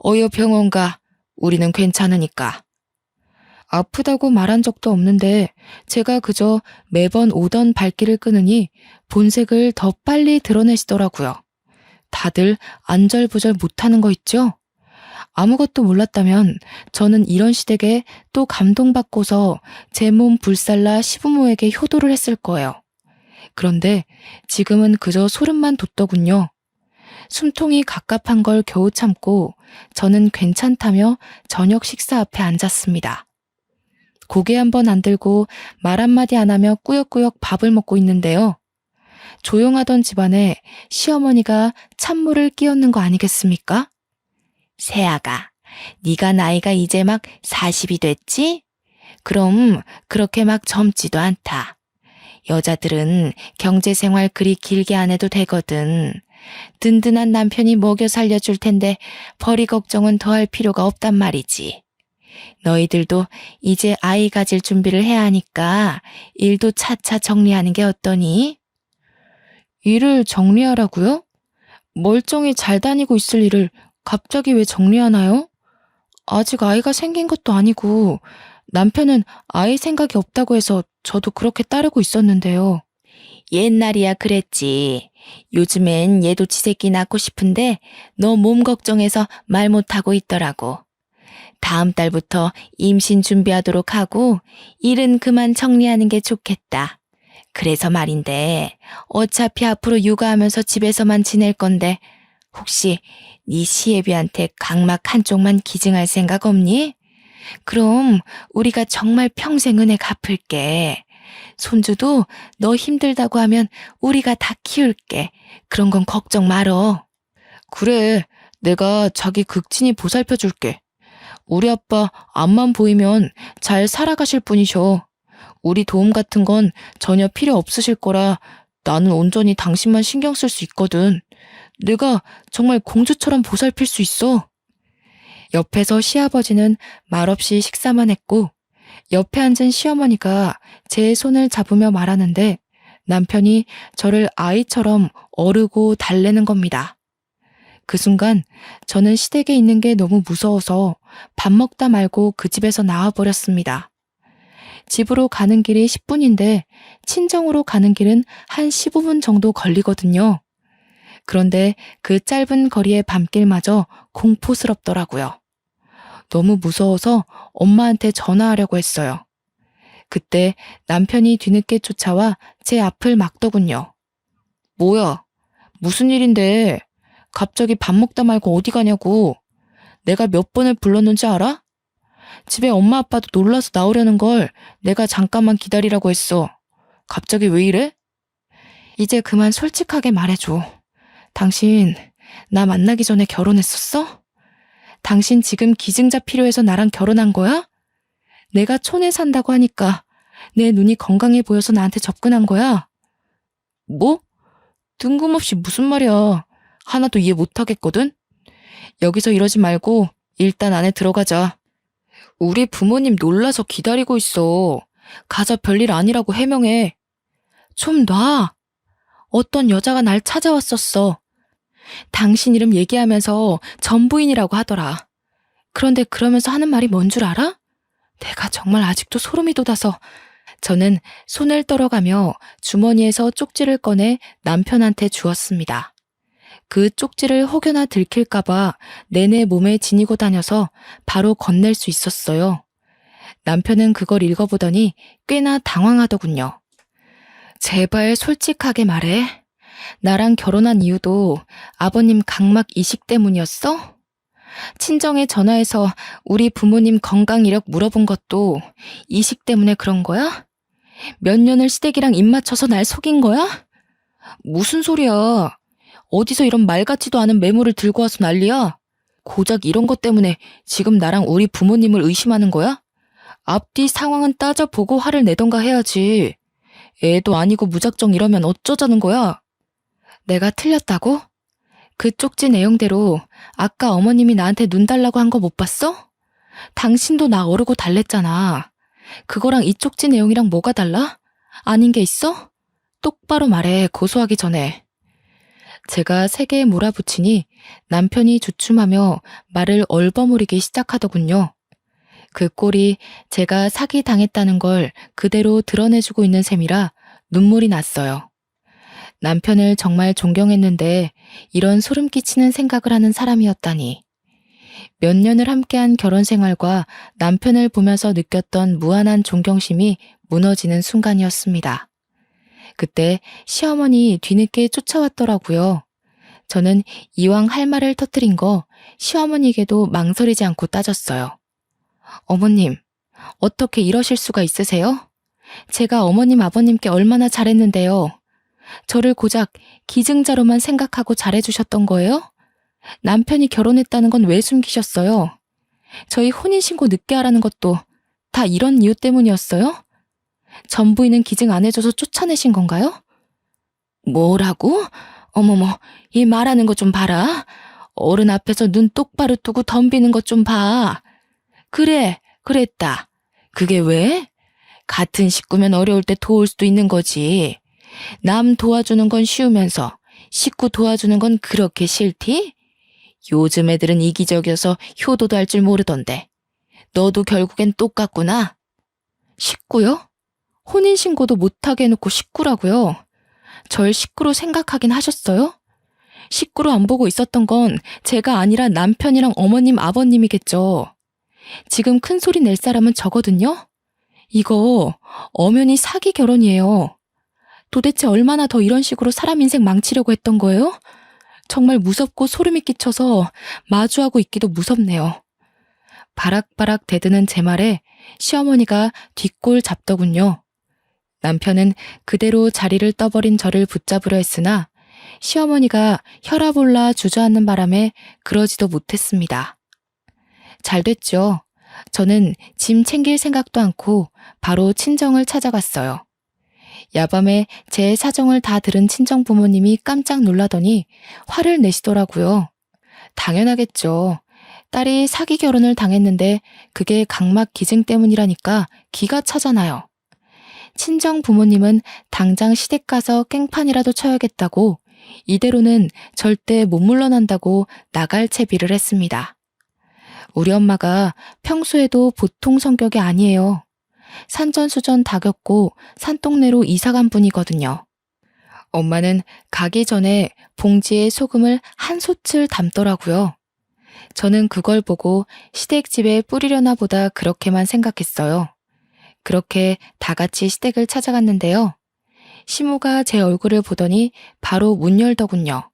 어여 병원 가. 우리는 괜찮으니까. 아프다고 말한 적도 없는데 제가 그저 매번 오던 발길을 끄느니 본색을 더 빨리 드러내시더라고요. 다들 안절부절 못하는 거 있죠? 아무것도 몰랐다면 저는 이런 시댁에 또 감동받고서 제 몸 불살라 시부모에게 효도를 했을 거예요. 그런데 지금은 그저 소름만 돋더군요. 숨통이 갑갑한 걸 겨우 참고 저는 괜찮다며 저녁 식사 앞에 앉았습니다. 고개 한번 안 들고 말 한마디 안 하며 꾸역꾸역 밥을 먹고 있는데요. 조용하던 집안에 시어머니가 찬물을 끼얹는 거 아니겠습니까? 새아가, 네가 나이가 이제 막 40이 됐지? 그럼 그렇게 막 젊지도 않다. 여자들은 경제생활 그리 길게 안 해도 되거든. 든든한 남편이 먹여 살려줄 텐데 벌이 걱정은 더 할 필요가 없단 말이지. 너희들도 이제 아이 가질 준비를 해야 하니까 일도 차차 정리하는 게 어떠니? 일을 정리하라고요? 멀쩡히 잘 다니고 있을 일을 갑자기 왜 정리하나요? 아직 아이가 생긴 것도 아니고 남편은 아이 생각이 없다고 해서 저도 그렇게 따르고 있었는데요. 옛날이야 그랬지. 요즘엔 얘도 지 새끼 낳고 싶은데 너 몸 걱정해서 말 못하고 있더라고. 다음 달부터 임신 준비하도록 하고 일은 그만 정리하는 게 좋겠다. 그래서 말인데 어차피 앞으로 육아하면서 집에서만 지낼 건데 혹시 네 시애비한테 각막 한쪽만 기증할 생각 없니? 그럼 우리가 정말 평생 은혜 갚을게. 손주도 너 힘들다고 하면 우리가 다 키울게. 그런 건 걱정 말어. 그래, 내가 자기 극진히 보살펴 줄게. 우리 아빠 앞만 보이면 잘 살아가실 분이셔. 우리 도움 같은 건 전혀 필요 없으실 거라 나는 온전히 당신만 신경 쓸 수 있거든. 내가 정말 공주처럼 보살필 수 있어. 옆에서 시아버지는 말없이 식사만 했고 옆에 앉은 시어머니가 제 손을 잡으며 말하는데 남편이 저를 아이처럼 어르고 달래는 겁니다. 그 순간 저는 시댁에 있는 게 너무 무서워서 밥 먹다 말고 그 집에서 나와버렸습니다. 집으로 가는 길이 10분인데 친정으로 가는 길은 한 15분 정도 걸리거든요. 그런데 그 짧은 거리의 밤길마저 공포스럽더라고요. 너무 무서워서 엄마한테 전화하려고 했어요. 그때 남편이 뒤늦게 쫓아와 제 앞을 막더군요. 뭐야? 무슨 일인데? 갑자기 밥 먹다 말고 어디 가냐고. 내가 몇 번을 불렀는지 알아? 집에 엄마 아빠도 놀라서 나오려는 걸 내가 잠깐만 기다리라고 했어. 갑자기 왜 이래? 이제 그만 솔직하게 말해줘. 당신 나 만나기 전에 결혼했었어? 당신 지금 기증자 필요해서 나랑 결혼한 거야? 내가 촌에 산다고 하니까 내 눈이 건강해 보여서 나한테 접근한 거야? 뭐? 뜬금없이 무슨 말이야. 하나도 이해 못하겠거든? 여기서 이러지 말고 일단 안에 들어가자. 우리 부모님 놀라서 기다리고 있어. 가서 별일 아니라고 해명해. 좀 놔. 어떤 여자가 날 찾아왔었어. 당신 이름 얘기하면서 전부인이라고 하더라. 그런데 그러면서 하는 말이 뭔 줄 알아? 내가 정말 아직도 소름이 돋아서 저는 손을 떨어가며 주머니에서 쪽지를 꺼내 남편한테 주었습니다. 그 쪽지를 혹여나 들킬까봐 내내 몸에 지니고 다녀서 바로 건넬 수 있었어요. 남편은 그걸 읽어보더니 꽤나 당황하더군요. 제발 솔직하게 말해. 나랑 결혼한 이유도 아버님 각막 이식 때문이었어? 친정에 전화해서 우리 부모님 건강 이력 물어본 것도 이식 때문에 그런 거야? 몇 년을 시댁이랑 입 맞춰서 날 속인 거야? 무슨 소리야. 어디서 이런 말 같지도 않은 메모를 들고 와서 난리야? 고작 이런 것 때문에 지금 나랑 우리 부모님을 의심하는 거야? 앞뒤 상황은 따져보고 화를 내던가 해야지. 애도 아니고 무작정 이러면 어쩌자는 거야? 내가 틀렸다고? 그 쪽지 내용대로 아까 어머님이 나한테 눈 달라고 한 거 못 봤어? 당신도 나 어르고 달랬잖아. 그거랑 이 쪽지 내용이랑 뭐가 달라? 아닌 게 있어? 똑바로 말해, 고소하기 전에. 제가 세게 몰아붙이니 남편이 주춤하며 말을 얼버무리기 시작하더군요. 그 꼴이 제가 사기당했다는 걸 그대로 드러내주고 있는 셈이라 눈물이 났어요. 남편을 정말 존경했는데 이런 소름 끼치는 생각을 하는 사람이었다니. 몇 년을 함께한 결혼 생활과 남편을 보면서 느꼈던 무한한 존경심이 무너지는 순간이었습니다. 그때 시어머니 뒤늦게 쫓아왔더라고요. 저는 이왕 할 말을 터뜨린 거 시어머니에게도 망설이지 않고 따졌어요. 어머님, 어떻게 이러실 수가 있으세요? 제가 어머님 아버님께 얼마나 잘했는데요. 저를 고작 기증자로만 생각하고 잘해주셨던 거예요? 남편이 결혼했다는 건 왜 숨기셨어요? 저희 혼인신고 늦게 하라는 것도 다 이런 이유 때문이었어요? 전 부인은 기증 안 해줘서 쫓아내신 건가요? 뭐라고? 어머머, 이 말하는 거 좀 봐라. 어른 앞에서 눈 똑바로 뜨고 덤비는 것 좀 봐. 그래, 그랬다. 그게 왜? 같은 식구면 어려울 때 도울 수도 있는 거지. 남 도와주는 건 쉬우면서 식구 도와주는 건 그렇게 싫디? 요즘 애들은 이기적이어서 효도도 할 줄 모르던데. 너도 결국엔 똑같구나. 식구요? 혼인신고도 못하게 해놓고 식구라고요? 절 식구로 생각하긴 하셨어요? 식구로 안 보고 있었던 건 제가 아니라 남편이랑 어머님, 아버님이겠죠. 지금 큰 소리 낼 사람은 저거든요? 이거 엄연히 사기 결혼이에요. 도대체 얼마나 더 이런 식으로 사람 인생 망치려고 했던 거예요? 정말 무섭고 소름이 끼쳐서 마주하고 있기도 무섭네요. 바락바락 대드는 제 말에 시어머니가 뒷골 잡더군요. 남편은 그대로 자리를 떠버린 저를 붙잡으려 했으나 시어머니가 혈압 올라 주저앉는 바람에 그러지도 못했습니다. 잘 됐죠. 저는 짐 챙길 생각도 않고 바로 친정을 찾아갔어요. 야밤에 제 사정을 다 들은 친정 부모님이 깜짝 놀라더니 화를 내시더라고요. 당연하겠죠. 딸이 사기 결혼을 당했는데 그게 각막 기증 때문이라니까 기가 차잖아요. 친정 부모님은 당장 시댁 가서 깽판이라도 쳐야겠다고 이대로는 절대 못 물러난다고 나갈 채비를 했습니다. 우리 엄마가 평소에도 보통 성격이 아니에요. 산전수전 다 겪고 산동네로 이사간 분이거든요. 엄마는 가기 전에 봉지에 소금을 한 솥을 담더라고요. 저는 그걸 보고 시댁집에 뿌리려나 보다 그렇게만 생각했어요. 그렇게 다 같이 시댁을 찾아갔는데요. 시모가 제 얼굴을 보더니 바로 문 열더군요.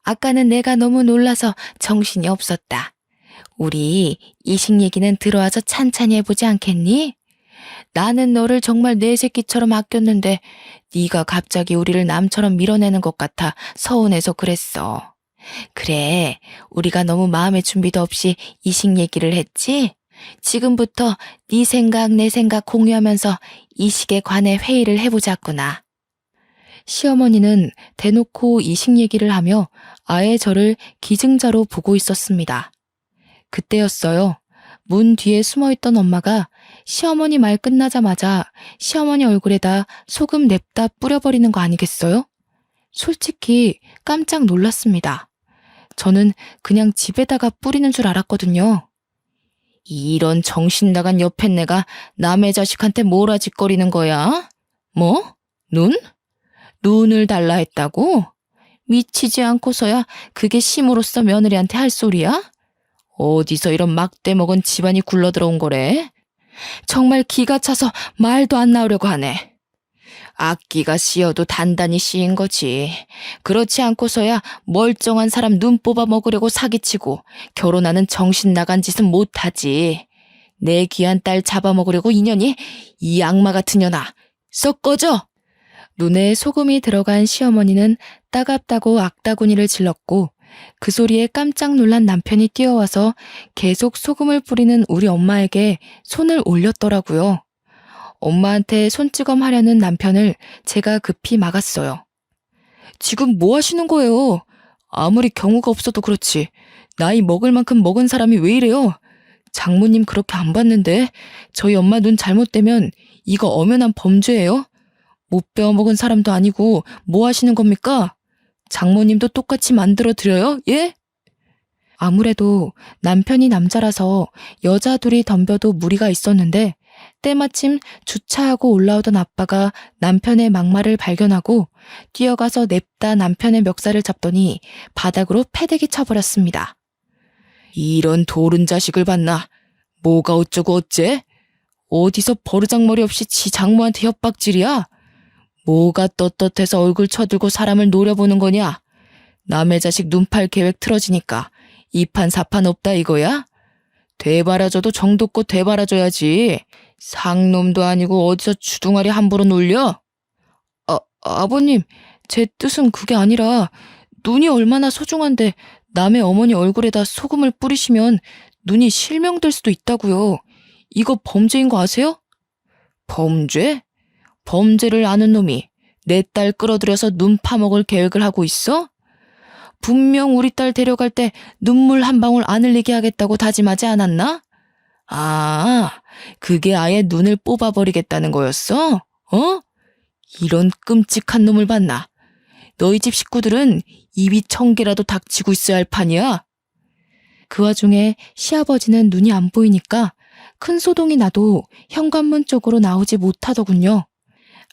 아까는 내가 너무 놀라서 정신이 없었다. 우리 이식 얘기는 들어와서 찬찬히 해보지 않겠니? 나는 너를 정말 내 새끼처럼 아꼈는데 네가 갑자기 우리를 남처럼 밀어내는 것 같아 서운해서 그랬어. 그래, 우리가 너무 마음의 준비도 없이 이식 얘기를 했지? 지금부터 네 생각 내 생각 공유하면서 이식에 관해 회의를 해보자꾸나. 시어머니는 대놓고 이식 얘기를 하며 아예 저를 기증자로 보고 있었습니다. 그때였어요. 문 뒤에 숨어있던 엄마가 시어머니 말 끝나자마자 시어머니 얼굴에다 소금 냅다 뿌려버리는 거 아니겠어요? 솔직히 깜짝 놀랐습니다. 저는 그냥 집에다가 뿌리는 줄 알았거든요. 이런 정신 나간 여편네가 남의 자식한테 뭐라짓거리는 거야? 뭐? 눈? 눈을 달라 했다고? 미치지 않고서야 그게 심으로써 며느리한테 할 소리야? 어디서 이런 막대 먹은 집안이 굴러들어온 거래? 정말 기가 차서 말도 안 나오려고 하네. 악기가 씌어도 단단히 씌인 거지. 그렇지 않고서야 멀쩡한 사람 눈 뽑아 먹으려고 사기치고 결혼하는 정신 나간 짓은 못하지. 내 귀한 딸 잡아먹으려고 인연이 이 악마 같은 년아. 썩 꺼져! 눈에 소금이 들어간 시어머니는 따갑다고 악다구니를 질렀고 그 소리에 깜짝 놀란 남편이 뛰어와서 계속 소금을 뿌리는 우리 엄마에게 손을 올렸더라고요. 엄마한테 손찌검 하려는 남편을 제가 급히 막았어요. 지금 뭐 하시는 거예요? 아무리 경우가 없어도 그렇지. 나이 먹을 만큼 먹은 사람이 왜 이래요? 장모님 그렇게 안 봤는데 저희 엄마 눈 잘못되면 이거 엄연한 범죄예요? 못 배워먹은 사람도 아니고 뭐 하시는 겁니까? 장모님도 똑같이 만들어 드려요? 예? 아무래도 남편이 남자라서 여자 둘이 덤벼도 무리가 있었는데 때마침 주차하고 올라오던 아빠가 남편의 막말을 발견하고 뛰어가서 냅다 남편의 멱살을 잡더니 바닥으로 패대기 쳐버렸습니다. 이런 도른 자식을 봤나? 뭐가 어쩌고 어째? 어디서 버르장머리 없이 지 장모한테 협박질이야? 뭐가 떳떳해서 얼굴 쳐들고 사람을 노려보는 거냐? 남의 자식 눈팔 계획 틀어지니까 이판사판 없다 이거야? 되바라져도 정도껏 되바라져야지. 상놈도 아니고 어디서 주둥아리 함부로 놀려? 아버님, 제 뜻은 그게 아니라 눈이 얼마나 소중한데 남의 어머니 얼굴에다 소금을 뿌리시면 눈이 실명될 수도 있다고요. 이거 범죄인 거 아세요? 범죄? 범죄를 아는 놈이 내 딸 끌어들여서 눈 파먹을 계획을 하고 있어? 분명 우리 딸 데려갈 때 눈물 한 방울 안 흘리게 하겠다고 다짐하지 않았나? 아, 그게 아예 눈을 뽑아버리겠다는 거였어? 어? 이런 끔찍한 놈을 봤나? 너희 집 식구들은 입이 1000개라도 닥치고 있어야 할 판이야. 그 와중에 시아버지는 눈이 안 보이니까 큰 소동이 나도 현관문 쪽으로 나오지 못하더군요.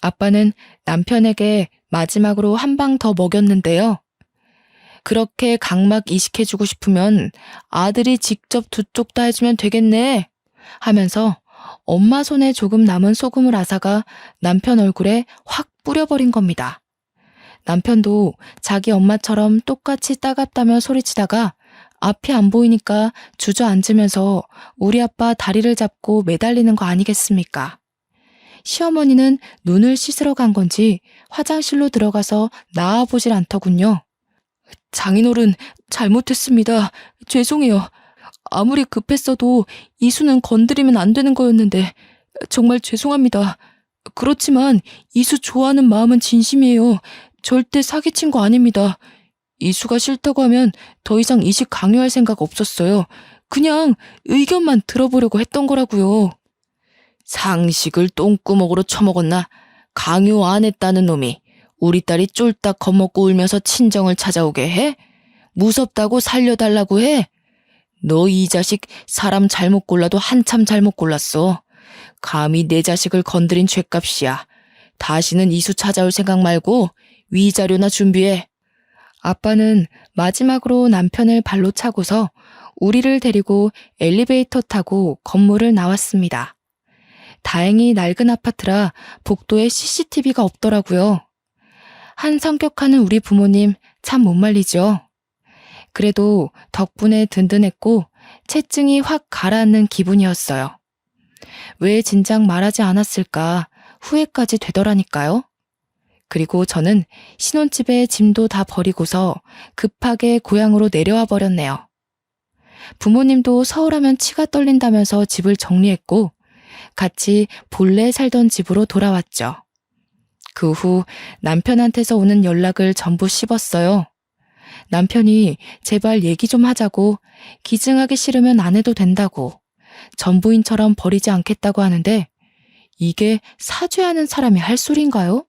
아빠는 남편에게 마지막으로 한 방 더 먹였는데요. 그렇게 각막 이식해주고 싶으면 아들이 직접 두 쪽 다 해주면 되겠네 하면서 엄마 손에 조금 남은 소금을 앗아가 남편 얼굴에 확 뿌려버린 겁니다. 남편도 자기 엄마처럼 똑같이 따갑다며 소리치다가 앞이 안 보이니까 주저앉으면서 우리 아빠 다리를 잡고 매달리는 거 아니겠습니까? 시어머니는 눈을 씻으러 간 건지 화장실로 들어가서 나와보질 않더군요. 장인어른, 잘못했습니다. 죄송해요. 아무리 급했어도 이수는 건드리면 안 되는 거였는데 정말 죄송합니다. 그렇지만 이수 좋아하는 마음은 진심이에요. 절대 사기친 거 아닙니다. 이수가 싫다고 하면 더 이상 이식 강요할 생각 없었어요. 그냥 의견만 들어보려고 했던 거라고요. 상식을 똥구멍으로 처먹었나? 강요 안 했다는 놈이 우리 딸이 쫄딱 겁먹고 울면서 친정을 찾아오게 해? 무섭다고 살려달라고 해? 너 이 자식 사람 잘못 골라도 한참 잘못 골랐어. 감히 내 자식을 건드린 죗값이야. 다시는 이수 찾아올 생각 말고 위자료나 준비해. 아빠는 마지막으로 남편을 발로 차고서 우리를 데리고 엘리베이터 타고 건물을 나왔습니다. 다행히 낡은 아파트라 복도에 CCTV가 없더라고요. 한 성격하는 우리 부모님 참 못 말리죠. 그래도 덕분에 든든했고 체증이 확 가라앉는 기분이었어요. 왜 진작 말하지 않았을까 후회까지 되더라니까요. 그리고 저는 신혼집에 짐도 다 버리고서 급하게 고향으로 내려와 버렸네요. 부모님도 서울하면 치가 떨린다면서 집을 정리했고 같이 본래 살던 집으로 돌아왔죠. 그 후 남편한테서 오는 연락을 전부 씹었어요. 남편이 제발 얘기 좀 하자고 기증하기 싫으면 안 해도 된다고 전부인처럼 버리지 않겠다고 하는데 이게 사죄하는 사람이 할 소린가요?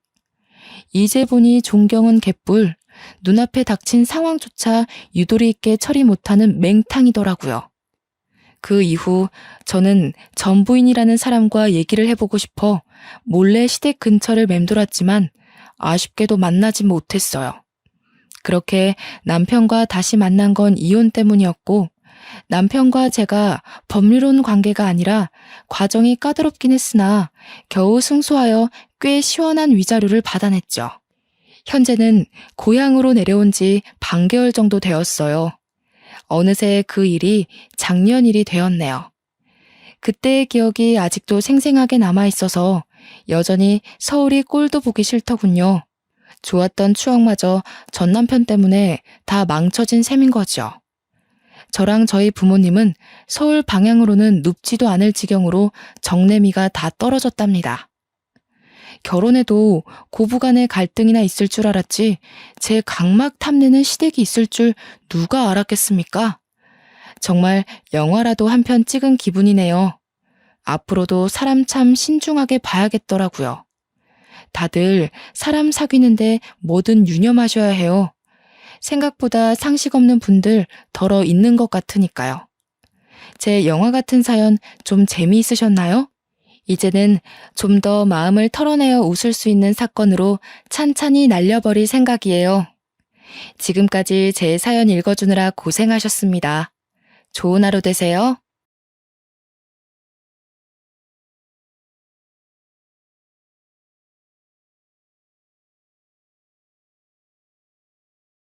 이제 보니 존경은 개뿔, 눈앞에 닥친 상황조차 유도리 있게 처리 못하는 맹탕이더라고요. 그 이후 저는 전부인이라는 사람과 얘기를 해보고 싶어 몰래 시댁 근처를 맴돌았지만 아쉽게도 만나지 못했어요. 그렇게 남편과 다시 만난 건 이혼 때문이었고 남편과 제가 법률혼 관계가 아니라 과정이 까다롭긴 했으나 겨우 승소하여 꽤 시원한 위자료를 받아냈죠. 현재는 고향으로 내려온 지 반개월 정도 되었어요. 어느새 그 일이 작년 일이 되었네요. 그때의 기억이 아직도 생생하게 남아있어서 여전히 서울이 꼴도 보기 싫더군요. 좋았던 추억마저 전 남편 때문에 다 망쳐진 셈인 거죠. 저랑 저희 부모님은 서울 방향으로는 눕지도 않을 지경으로 정내미가 다 떨어졌답니다. 결혼해도 고부간의 갈등이나 있을 줄 알았지 제 각막 탐내는 시댁이 있을 줄 누가 알았겠습니까? 정말 영화라도 한 편 찍은 기분이네요. 앞으로도 사람 참 신중하게 봐야겠더라고요. 다들 사람 사귀는데 뭐든 유념하셔야 해요. 생각보다 상식 없는 분들 덜어 있는 것 같으니까요. 제 영화 같은 사연 좀 재미있으셨나요? 이제는 좀 더 마음을 털어내어 웃을 수 있는 사건으로 찬찬히 날려버릴 생각이에요. 지금까지 제 사연 읽어주느라 고생하셨습니다. 좋은 하루 되세요.